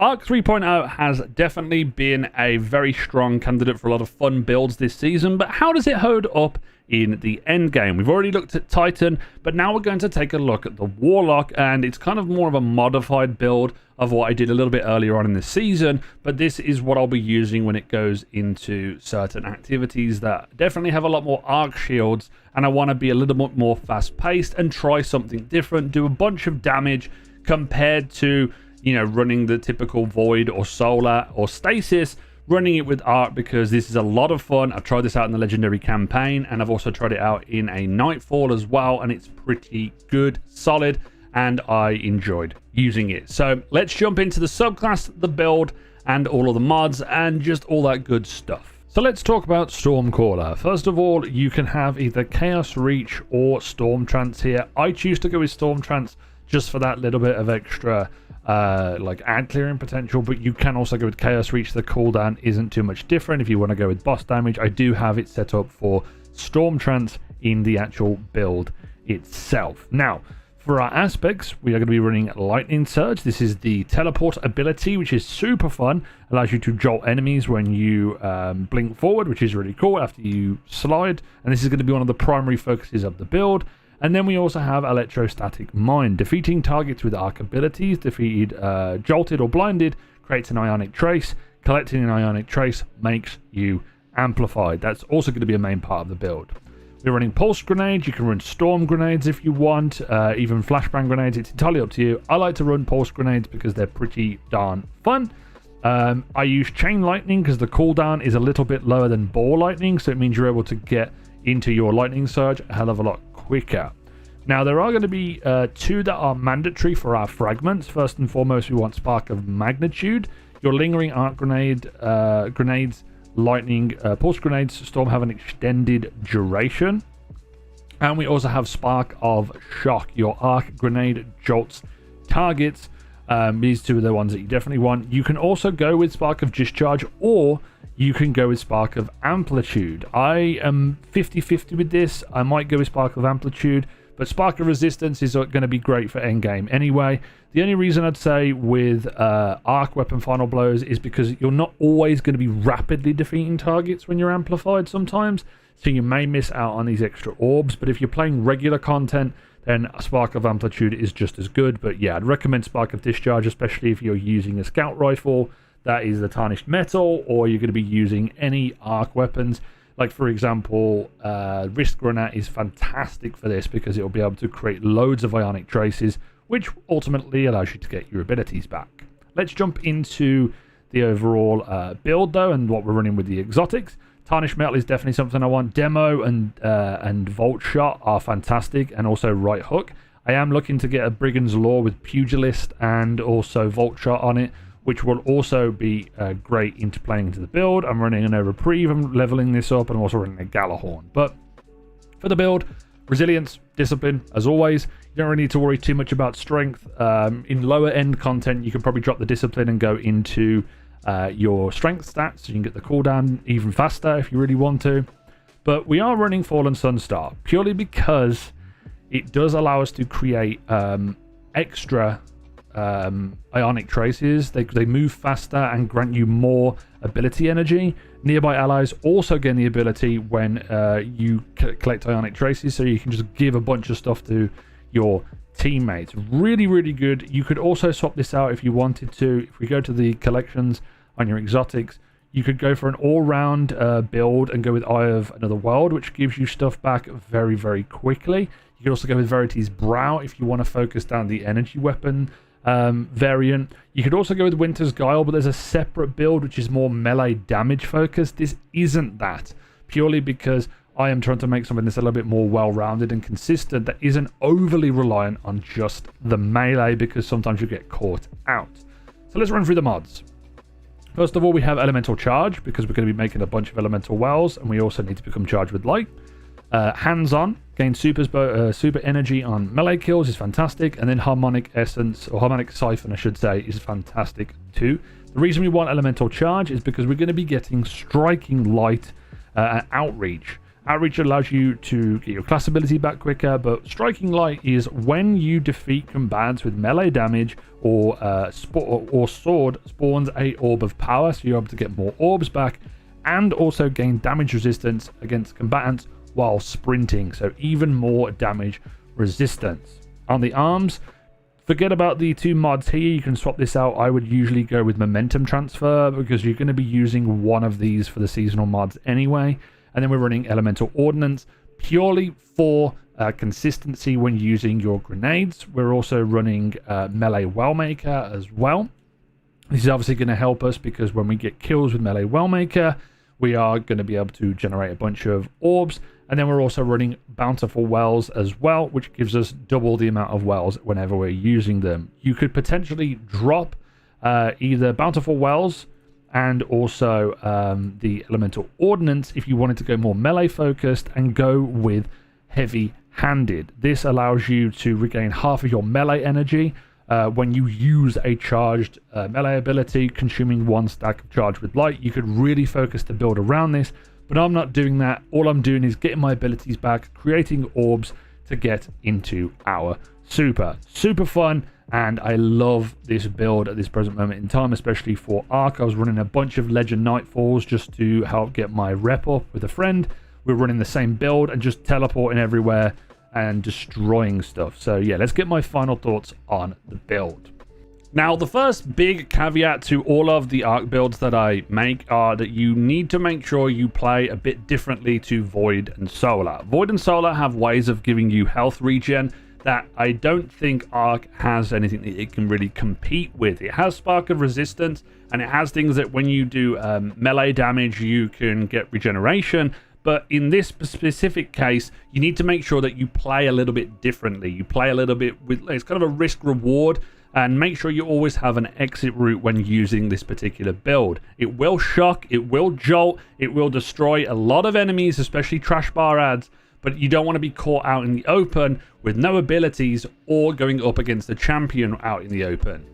Arc 3.0 has definitely been a very strong candidate for a lot of fun builds this season, but how does it hold up in the Endgame? We've already looked at Titan, but now we're going to take a look at the Warlock, and it's kind of more of a modified build of what I did a little bit earlier on in the season, but this is what I'll be using when it goes into certain activities that definitely have a lot more arc shields, and I want to be a little bit more fast-paced and try something different, do a bunch of damage compared to, you know, running the typical void or solar or stasis, running it with arc, because this is a lot of fun. I've tried this out in the legendary campaign, and I've also tried it out in a nightfall as well, and it's pretty good, solid, and I enjoyed using it. So let's jump into the subclass, the build, and all of the mods, and just all that good stuff. So let's talk about Stormcaller. First of all, you can have either Chaos Reach or Storm Trance here. I choose to go with Storm Trance just for that little bit of extra like ad clearing potential, but you can also go with Chaos Reach. The cooldown isn't too much different if you want to go with boss damage. I do have it set up for Storm Trance in the actual build itself. Now, for our aspects, we are going to be running Lightning Surge. This is the teleport ability, which is super fun. Allows you to jolt enemies when you blink forward, which is really cool after you slide. And this is going to be one of the primary focuses of the build. And then we also have Electrostatic Mine. Defeating targets with arc abilities, defeated, jolted or blinded, creates an ionic trace. Collecting an ionic trace makes you amplified. That's also going to be a main part of the build. We're running Pulse Grenades. You can run Storm Grenades if you want, even Flashbang Grenades. It's entirely up to you. I like to run Pulse Grenades because they're pretty darn fun. I use Chain Lightning because the cooldown is a little bit lower than Ball Lightning, so it means you're able to get into your Lightning Surge a hell of a lot quicker. Now, there are going to be two that are mandatory for our fragments. First and foremost, we want Spark of Magnitude. Your Lingering Arc Grenades, Lightning, Pulse Grenades, Storm have an extended duration. And we also have Spark of Shock. Your Arc Grenade jolts targets. These two are the ones that you definitely want. You can also go with Spark of Discharge, or you can go with Spark of Amplitude. I am 50-50 with this. I might go with Spark of Amplitude, but Spark of Resistance is going to be great for endgame anyway. The only reason I'd say with Arc Weapon Final Blows is because you're not always going to be rapidly defeating targets when you're amplified sometimes, so you may miss out on these extra orbs. But if you're playing regular content, then Spark of Amplitude is just as good. But yeah, I'd recommend Spark of Discharge, especially if you're using a scout rifle that is the tarnished metal, or you're going to be using any arc weapons. Like, for example, Wrist Granate is fantastic for this because it will be able to create loads of ionic traces, which ultimately allows you to get your abilities back. Let's jump into the overall build, though, and what we're running with the exotics. Tarnished Metal is definitely something I want. Demo and Volt Shot are fantastic, and also Right Hook. I am looking to get a Brigand's Law with Pugilist and also Volt Shot on it, which will also be great into playing into the build. I'm running a Reprieve, I'm leveling this up, and I'm also running a Galahorn. But for the build, Resilience, Discipline, as always. You don't really need to worry too much about strength. In lower end content, you can probably drop the Discipline and go into your strength stats, so you can get the cooldown even faster if you really want to. But we are running Fallen Sunstar, purely because it does allow us to create extra ionic traces. They move faster and grant you more ability energy. Nearby allies also gain the ability when you collect ionic traces, so you can just give a bunch of stuff to your teammates. Really, really good. You could also swap this out if you wanted to. If we go to the collections on your exotics, you could go for an all-round build and go with Eye of Another World, which gives you stuff back very, very quickly. You could also go with Verity's Brow if you want to focus down the energy weapon variant. You could also go with Winter's Guile, but there's a separate build which is more melee damage focused. This isn't that, purely because I am trying to make something that's a little bit more well-rounded and consistent, that isn't overly reliant on just the melee, because sometimes you get caught out. So let's run through the mods. First of all, we have Elemental Charge, because we're going to be making a bunch of Elemental Wells, and we also need to become charged with light. Hands-on, gain super energy on melee kills, is fantastic. And then Harmonic Essence, or Harmonic Siphon I should say, is fantastic too. The reason we want Elemental Charge is because we're going to be getting Striking Light and Outreach. Outreach allows you to get your class ability back quicker, but Striking Light is when you defeat combatants with melee damage or sword spawns a orb of power, so you're able to get more orbs back, and also gain damage resistance against combatants while sprinting, so even more damage resistance. On the arms, forget about the 2 mods here. You can swap this out. I would usually go with momentum transfer because you're going to be using one of these for the seasonal mods anyway. And then we're running elemental ordnance purely for consistency when using your grenades. We're also running melee wellmaker as well. This is obviously going to help us because when we get kills with melee wellmaker, we are going to be able to generate a bunch of orbs. And then we're also running bountiful wells as well, which gives us double the amount of wells whenever we're using them. You could potentially drop either bountiful wells and also the elemental ordnance if you wanted to go more melee focused and go with heavy handed. This allows you to regain half of your melee energy when you use a charged melee ability, consuming 1 stack of charge with light. You could really focus the build around this, but I'm not doing that. All I'm doing is getting my abilities back, creating orbs to get into our super fun. And I love this build at this present moment in time, especially for Arc. I was running a bunch of Legend Nightfalls just to help get my rep up with a friend. We're running the same build and just teleporting everywhere and destroying stuff. So yeah, let's get my final thoughts on the build. Now, the first big caveat to all of the Arc builds that I make are that you need to make sure you play a bit differently to Void and Solar. Void and Solar have ways of giving you health regen that I don't think Arc has anything that it can really compete with. It has Spark of Resistance, and it has things that when you do melee damage, you can get regeneration. But in this specific case, you need to make sure that you play a little bit differently. You play a little bit with, it's kind of a risk reward, and make sure you always have an exit route when using this particular build. It will shock, it will jolt, it will destroy a lot of enemies, especially trash bar ads, but you don't want to be caught out in the open with no abilities or going up against the champion out in the open.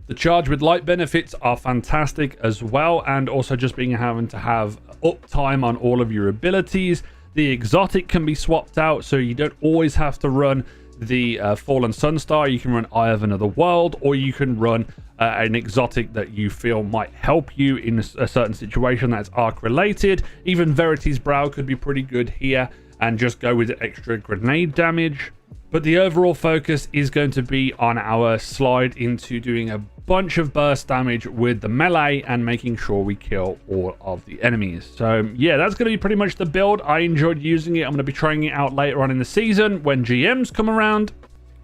The charge with light benefits are fantastic as well, and also just having to have uptime on all of your abilities. The exotic can be swapped out, so you don't always have to run the Fallen Sunstar. You can run Eye of Another World, or you can run an exotic that you feel might help you in a certain situation that's Arc related. Even Verity's Brow could be pretty good here, and just go with extra grenade damage. But the overall focus is going to be on our slide into doing a bunch of burst damage with the melee and making sure we kill all of the enemies. So yeah, that's going to be pretty much the build. I enjoyed using it. I'm going to be trying it out later on in the season when GMs come around.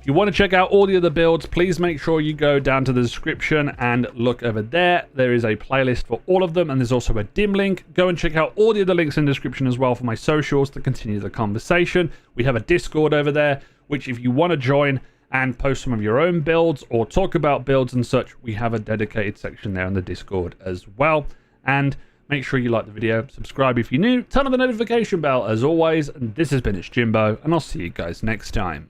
If you want to check out all the other builds, please make sure you go down to the description and look over there. There is a playlist for all of them, and there's also a dim link. Go and check out all the other links in the description as well for my socials to continue the conversation. We have a Discord over there, which if you want to join and post some of your own builds or talk about builds and such, we have a dedicated section there on the Discord as well. And make sure you like the video, subscribe if you're new, turn on the notification bell as always. And this has been It's Jimbo, and I'll see you guys next time.